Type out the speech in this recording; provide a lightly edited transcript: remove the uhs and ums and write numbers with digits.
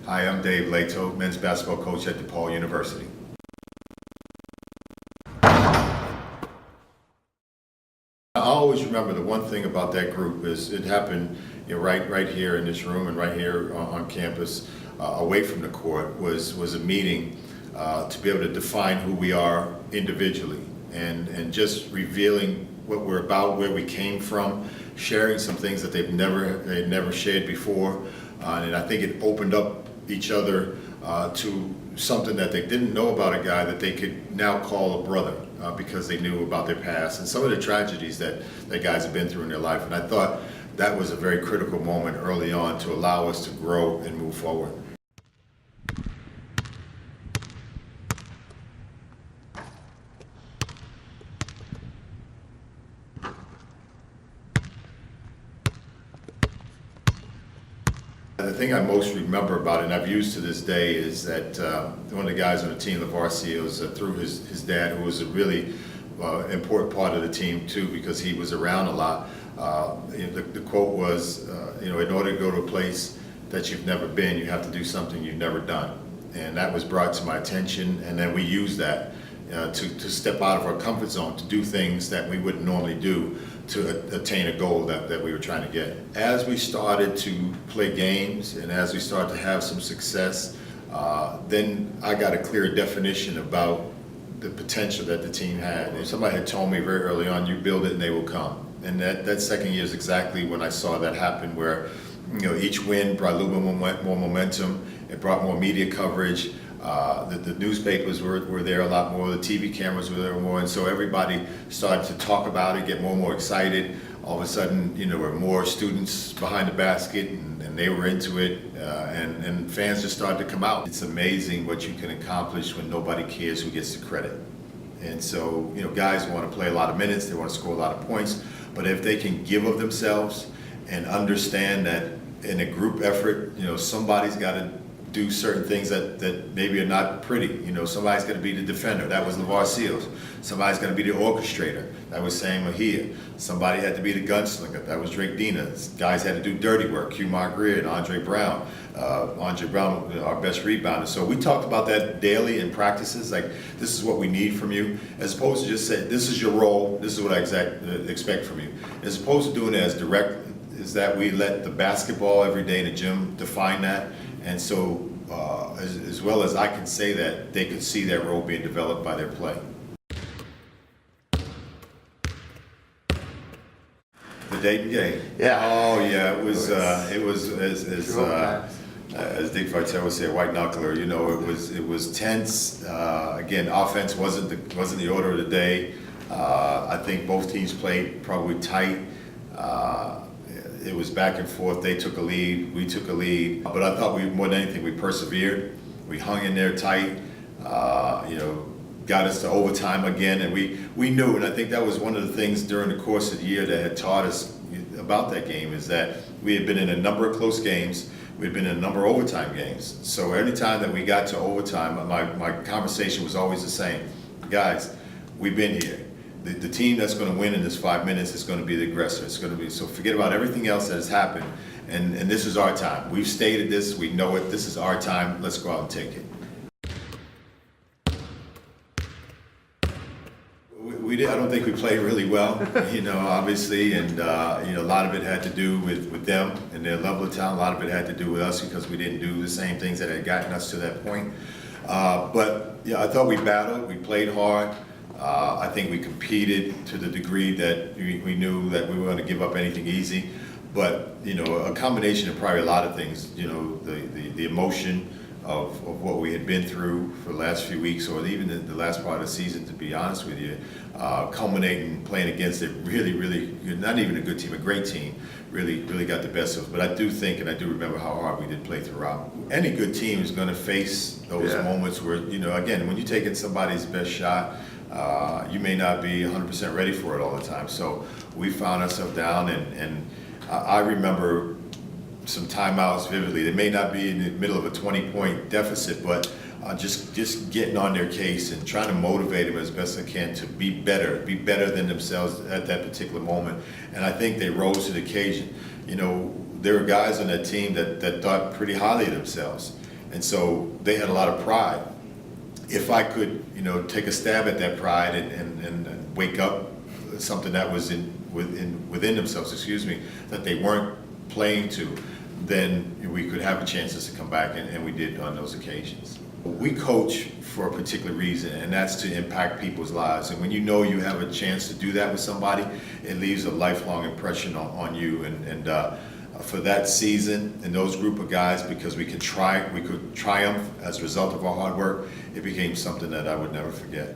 Hi, I'm Dave Leitao, men's basketball coach at DePaul University. I always remember the one thing about that group is it happened right here in this room and right here on campus, away from the court, was a meeting to be able to define who we are individually and just revealing what we're about, where we came from, sharing some things that they'd never shared before, and I think it opened up each other to something that they didn't know about a guy that they could now call a brother because they knew about their past and some of the tragedies that guys have been through in their life. And I thought that was a very critical moment early on to allow us to grow and move forward. The thing I most remember about it, and I've used to this day, is that one of the guys on the team, LaVar was through his dad, who was a really important part of the team too, because he was around a lot. The quote was, in order to go to a place that you've never been, you have to do something you've never done. And that was brought to my attention, and then we used that to step out of our comfort zone, to do things that we wouldn't normally do to attain a goal that we were trying to get. As we started to play games and as we started to have some success, then I got a clear definition about the potential that the team had. And somebody had told me very early on, you build it and they will come. And that second year is exactly when I saw that happen, where each win brought a little bit more momentum. It brought more media coverage. The newspapers were there a lot more, the TV cameras were there more, and so everybody started to talk about it, get more and more excited. All of a sudden, there were more students behind the basket, and they were into it, and fans just started to come out. It's amazing what you can accomplish when nobody cares who gets the credit. And so, guys want to play a lot of minutes, they want to score a lot of points, but if they can give of themselves and understand that in a group effort, somebody's got to do certain things that maybe are not pretty. Somebody's going to be the defender. That was LaVar Seals. Somebody's going to be the orchestrator. That was Sam Mahia. Somebody had to be the gunslinger. That was Drake Dina. Guys had to do dirty work. Q-Mar Greer and Andre Brown. Andre Brown, our best rebounder. So we talked about that daily in practices, like this is what we need from you, as opposed to just say, this is your role, this is what I expect from you. As opposed to doing it as direct, is that we let the basketball every day in the gym define that. And so, as well as I can say that, they could see that role being developed by their play. The Dayton game. Yeah. Oh yeah, it was as Dave Leitao would say, a white knuckler. It was tense. Again, offense wasn't the order of the day. I think both teams played probably tight. It was back and forth. They took a lead, we took a lead. But I thought more than anything, we persevered. We hung in there tight, got us to overtime again. And we knew, and I think that was one of the things during the course of the year that had taught us about that game, is that we had been in a number of close games. We'd been in a number of overtime games. So every time that we got to overtime, my conversation was always the same. Guys, we've been here. The team that's going to win in this 5 minutes is going to be the aggressor. It's going to be, so forget about everything else that has happened, and this is our time. We've stated this, we know it, this is our time, let's go out and take it. I don't think we played really well, obviously, and a lot of it had to do with them and their level of talent. A lot of it had to do with us because we didn't do the same things that had gotten us to that point. But I thought we battled, we played hard. I think we competed to the degree that we knew that we were going to give up anything easy. But, a combination of probably a lot of things, the emotion of what we had been through for the last few weeks, or even the last part of the season, to be honest with you, culminating playing against a really, not even a good team, a great team, really got the best of us. But I do think, and I do remember how hard we did play throughout. Any good team is going to face those moments where, again, when you're taking somebody's best shot, you may not be 100% ready for it all the time. So we found ourselves down, and I remember some timeouts vividly. They may not be in the middle of a 20-point deficit, but just getting on their case and trying to motivate them as best I can to be better than themselves at that particular moment. And I think they rose to the occasion. There were guys on that team that thought pretty highly of themselves. And so they had a lot of pride. If I could, take a stab at that pride and wake up something that was within themselves, that they weren't playing to, then we could have a chance to come back, and we did on those occasions. We coach for a particular reason, and that's to impact people's lives. And when you know you have a chance to do that with somebody, it leaves a lifelong impression on you. And for that season and those group of guys, because we could triumph as a result of our hard work, it became something that I would never forget.